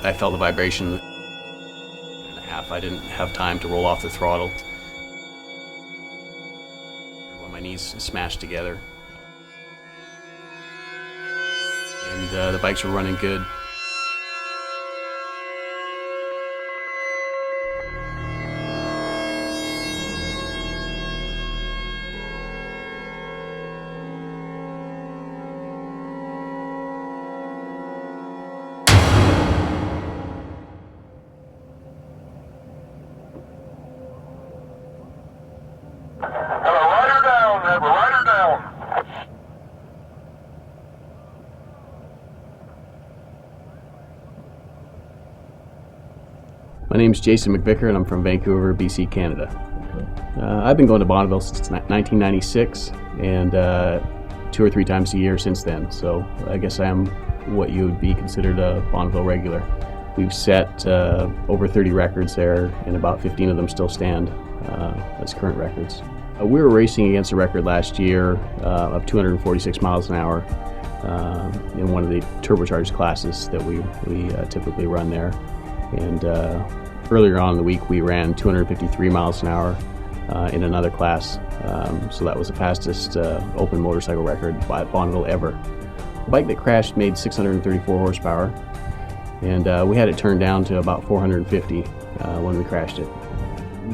I felt the vibration and a half. I didn't have time to roll off the throttle when my knees smashed together. And the bikes were running good. My name's Jason McVicar, and I'm from Vancouver, BC, Canada. I've been going to Bonneville since 1996, and 2 or 3 times a year since then. So I guess I am what you would be considered a Bonneville regular. We've set over 30 records there, and about 15 of them still stand as current records. We were racing against a record last year of 246 miles an hour in one of the turbocharged classes that we typically run there. And earlier on in the week, we ran 253 miles an hour in another class. So that was the fastest open motorcycle record by Bonneville ever. The bike that crashed made 634 horsepower, and we had it turned down to about 450 when we crashed it.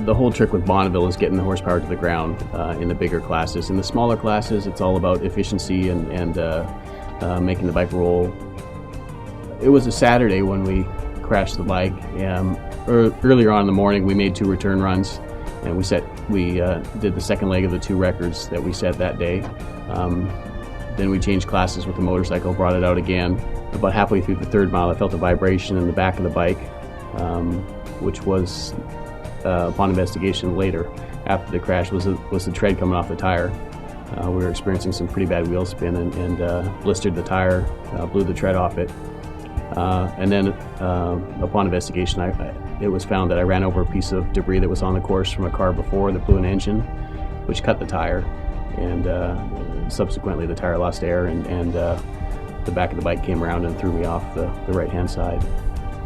The whole trick with Bonneville is getting the horsepower to the ground in the bigger classes. In the smaller classes, it's all about efficiency and making the bike roll. It was a Saturday when we crashed the bike. Earlier on in the morning, we made 2 return runs, and we did the second leg of the 2 records that we set that day. Then we changed classes with the motorcycle, brought it out again. About halfway through the 3rd mile, I felt a vibration in the back of the bike, which was, upon investigation later, after the crash, was the tread coming off the tire. We were experiencing some pretty bad wheel spin and blistered the tire, blew the tread off it. And then upon investigation, it was found that I ran over a piece of debris that was on the course from a car before that blew an engine, which cut the tire, and subsequently the tire lost air, and the back of the bike came around and threw me off the right-hand side.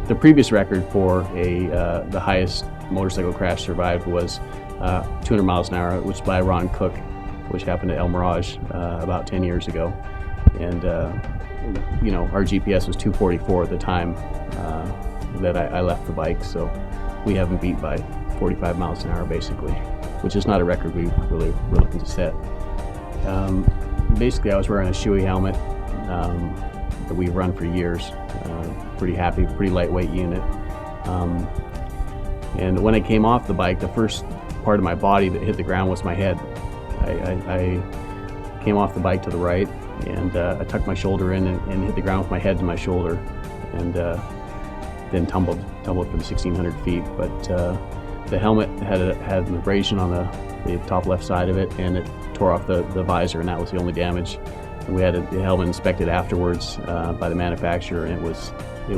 The previous record for the highest motorcycle crash survived was 200 miles an hour, which was by Ron Cook, which happened at El Mirage about 10 years ago. And our GPS was 244 at the time that I left the bike, so we haven't beat by 45 miles an hour basically, which is not a record we really were looking to set. Basically, I was wearing a Shoei helmet that we've run for years. Pretty happy, pretty lightweight unit. And when I came off the bike, the first part of my body that hit the ground was my head. I came off the bike to the right, and I tucked my shoulder in and hit the ground with my head to my shoulder, and then tumbled for the 1,600 feet. But the helmet had an abrasion on the top left side of it, and it tore off the visor, and that was the only damage. And we had the helmet inspected afterwards by the manufacturer, and it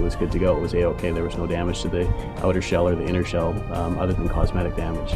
was good to go. It was A-OK. There was no damage to the outer shell or the inner shell other than cosmetic damage.